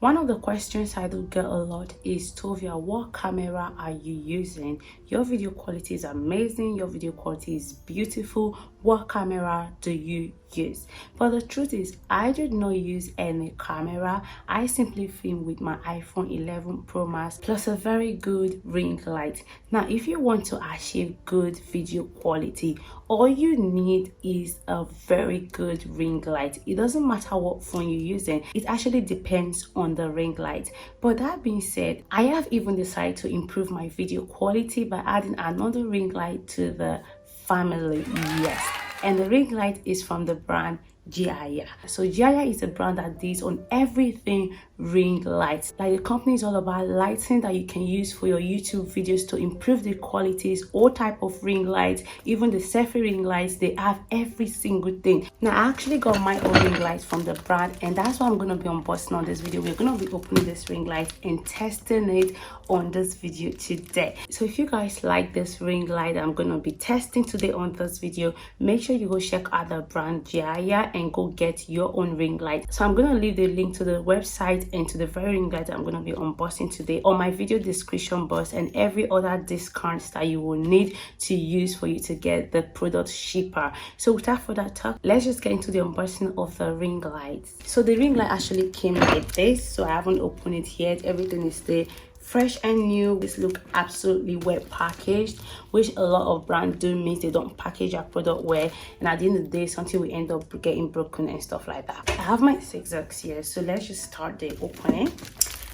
One of the questions I do get a lot is, Tovia, what camera are you using? Your video quality is amazing, your video quality is beautiful. What camera do you use? But the truth is, I did not use any camera. I simply film with my iPhone 11 Pro Max plus a very good ring light. Now, if you want to achieve good video quality, all you need is a very good ring light. It doesn't matter what phone you're using, it actually depends on the ring light. But that being said, I have even decided to improve my video quality by adding another ring light to the family. Yes, and the ring light is from the brand Qiaya. So Qiaya is a brand that deals on everything ring lights. Like, the company is all about lighting that you can use for your YouTube videos to improve the qualities, all type of ring lights, even the selfie ring lights. They have every single thing. Now, I actually got my own ring light from the brand, and that's what I'm going to be unboxing on this video. We're going to be opening this ring light and testing it on this video today. So if you guys like this ring light I'm going to be testing today on this video, make sure you go check out the brand Qiaya and go get your own ring light. So I'm going to leave the link to the website and to the very ring light I'm going to be unboxing today on my video description box, and every other discounts that you will need to use for you to get the product cheaper. So without further talk, let's just get into the unboxing of the ring lights. So the ring light actually came like this, so I haven't opened it yet. Everything is there fresh and new. This look absolutely well packaged, which a lot of brands do means they don't package their product well, and at the end of the day something will end up getting broken and stuff like that. I have my zigzags here, so let's just start the opening.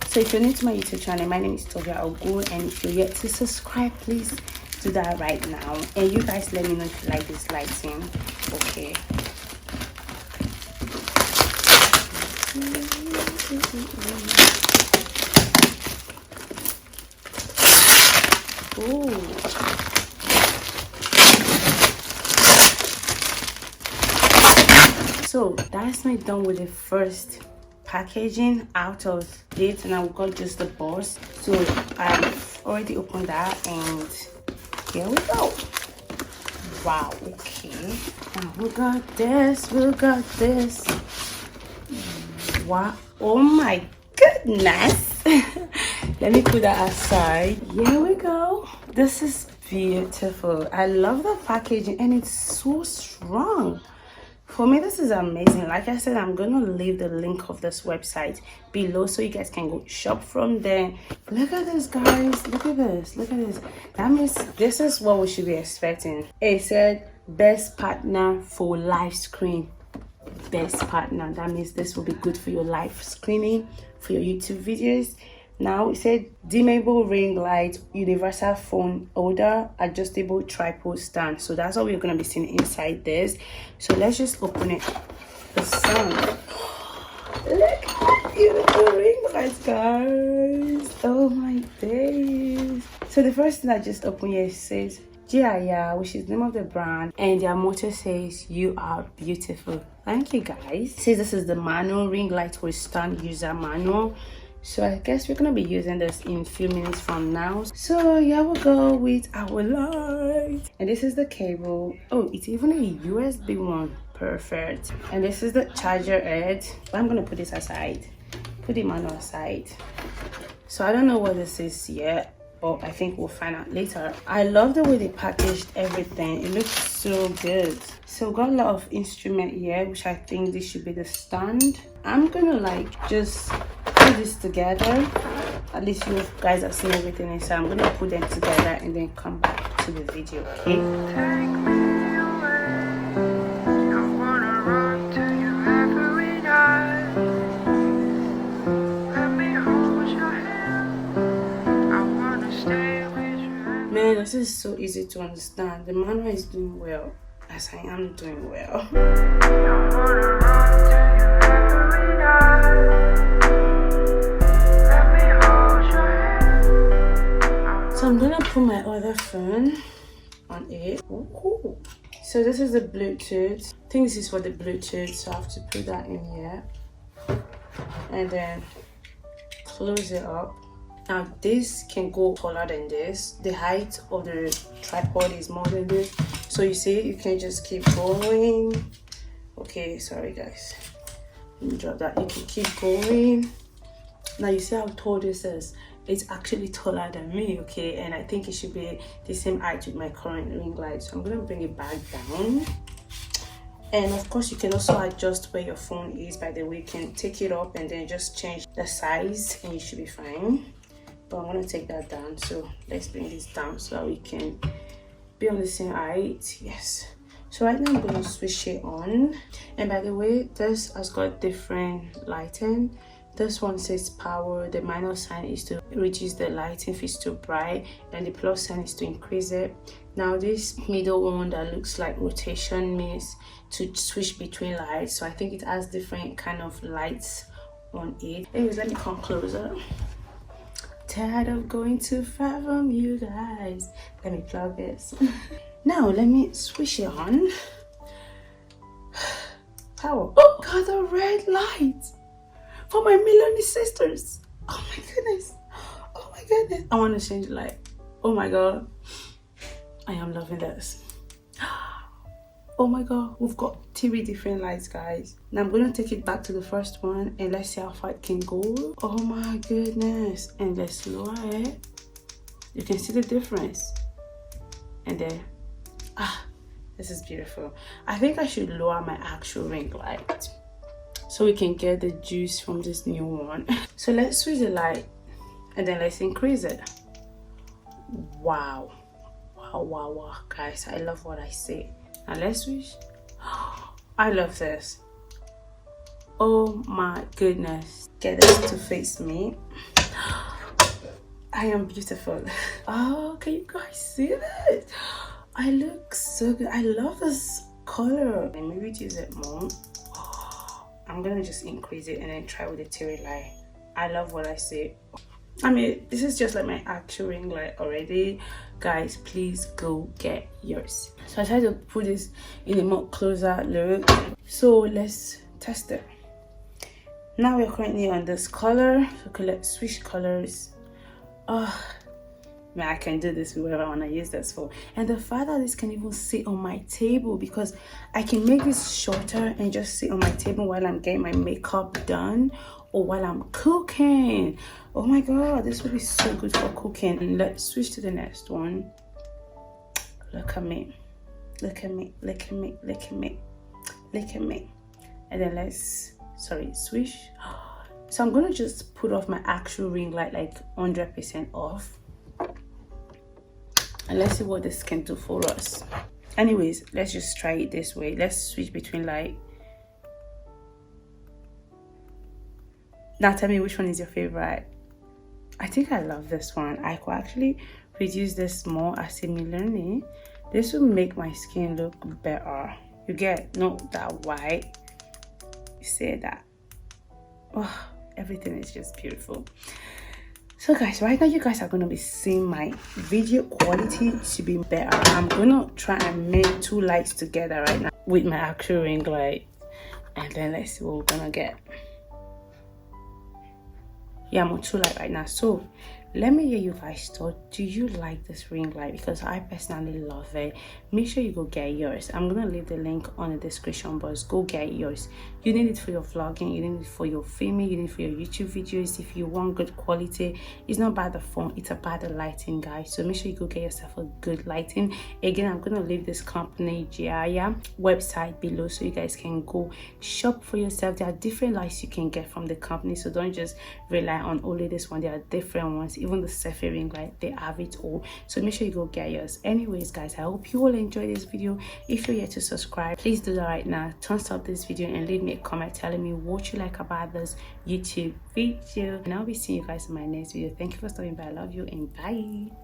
So if you're new to my YouTube channel, my name is Tovia Ogun, and if you're yet to subscribe, please do that right now. And you guys let me know if you like this lighting. Okay, oh, so that's me done with the first packaging out of it, and I've got just the box. So I've already opened that, and here we go. Wow, okay, and we got this. Wow, oh my goodness. Let me put that aside. Here we go. This is beautiful. I love the packaging, and it's so strong. For me, this is amazing. Like I said, I'm gonna leave the link of this website below so you guys can go shop from there. Look at this, guys. Look at this. That means this is what we should be expecting. It said best partner for live screen. Best partner, that means this will be good for your live screening, for your YouTube videos. Now it said dimmable ring light, universal phone holder, adjustable tripod stand. So that's what we're going to be seeing inside this. So let's just open it. The sound, look at beautiful ring lights, guys. Oh my days. So the first thing I just opened here says Qiaya, which is the name of the brand, and their motto says you are beautiful. Thank you, guys. It says this is the manual ring light with stand user manual. So I guess we're gonna be using this in a few minutes from now. So here we go with our light, and this is the cable. Oh, it's even a USB one. Perfect. And this is the charger head. I'm gonna put this aside, put the manual aside. So I don't know what this is yet, but I think we'll find out later. I love the way they packaged everything. It looks so good. So got a lot of instrument here, which I think this should be the stand. I'm gonna like just put this together. At least you guys have seen everything inside. I'm gonna put them together and then come back to the video. Okay, take me away. I wanna run to you every night. Let me hold your hand. I wanna stay with you. man, this is so easy to understand. The manual is doing well, as I am doing well. I wanna run to you every night. Let me hold your hand. So I'm gonna put my other phone on it. Oh, cool. So this is the Bluetooth. I think this is for the Bluetooth, so I have to put that in here and then close it up. Now this can go taller than this. The height of the tripod is more than this, so you see you can just keep going. Okay, sorry guys, let me drop that. You can keep going Now you see how tall this is. It's actually taller than me, okay, and I think it should be the same height with my current ring light. So I'm gonna bring it back down. And of course you can also adjust where your phone is. By the way, you can take it up and then just change the size and you should be fine. But I'm gonna take that down, so let's bring this down so that we can be on the same height. Yes. So right now I'm gonna switch it on. And by the way, this has got different lighting. This one says power. The minus sign is to reduce the lighting if it's too bright, and the plus sign is to increase it. Now this middle one that looks like rotation means to switch between lights. So I think it has different kind of lights on it. Anyways, let me come closer. Tired of going too far from you guys. Let me plug this. Now let me switch it on. Power. Oh, got a red light for my Milani sisters. Oh my goodness. Oh my goodness. I want to change the light. Oh my god. I am loving this. Oh my god. We've got 3 different lights, guys. Now I'm going to take it back to the first one and let's see how far it can go. Oh my goodness. And let's lower it. You can see the difference. And then, this is beautiful. I think I should lower my actual ring light so we can get the juice from this new one. So let's switch the light and then let's increase it. Wow. Wow, wow, wow. Guys, I love what I see. Now let's switch. I love this. Oh my goodness. Get this to face me. I am beautiful. Oh, can you guys see that? I look so good. I love this color. Let me reduce it more. I'm gonna just increase it and then try with the terry light. I love what I see. I mean, this is just like my actual ring light already. Guys, please go get yours. So I tried to put this in a more closer look. So let's test it. Now we're currently on this color. So let's switch colors. Oh man, I can do this with whatever I want to use this for. And the fact that this can even sit on my table, because I can make this shorter and just sit on my table while I'm getting my makeup done or while I'm cooking. Oh my god, this would be so good for cooking. And let's switch to the next one. Look at me. Look at me. Look at me. Look at me. Look at me. And then let's switch. So I'm gonna just put off my actual ring light, like 100% off, and let's see what this can do for us. Anyways, let's just try it this way. Let's switch between light. Now tell me which one is your favorite. I think I love this one. I could actually reduce this more similarly. This will make my skin look better. You get not that white. You see that? Oh, everything is just beautiful. So guys, right now you guys are going to be seeing my video quality to be better. I'm going to try and make 2 lights together right now with my actual ring light, and then let's see what we're going to get. Yeah, I'm on 2 light right now. So let me hear you guys thought. Do you like this ring light? Because I personally love it. Make sure you go get yours. I'm gonna leave the link on the description box. Go get yours. You need it for your vlogging, you need it for your filming, you need it for your YouTube videos. If you want good quality, it's not about the phone, it's about the lighting, guys. So make sure you go get yourself a good lighting. Again, I'm gonna leave this company Qiaya website below so you guys can go shop for yourself. There are different lights you can get from the company, so don't just rely on only this one. There are different ones. Even the SELFIE ring light, they have it all. So make sure you go get yours. Anyways guys, I hope you all enjoyed this video. If you're yet to subscribe, please do that right now. Thumbs up this video and leave me a comment telling me what you like about this YouTube video, and I'll be seeing you guys in my next video. Thank you for stopping by. I love you and bye.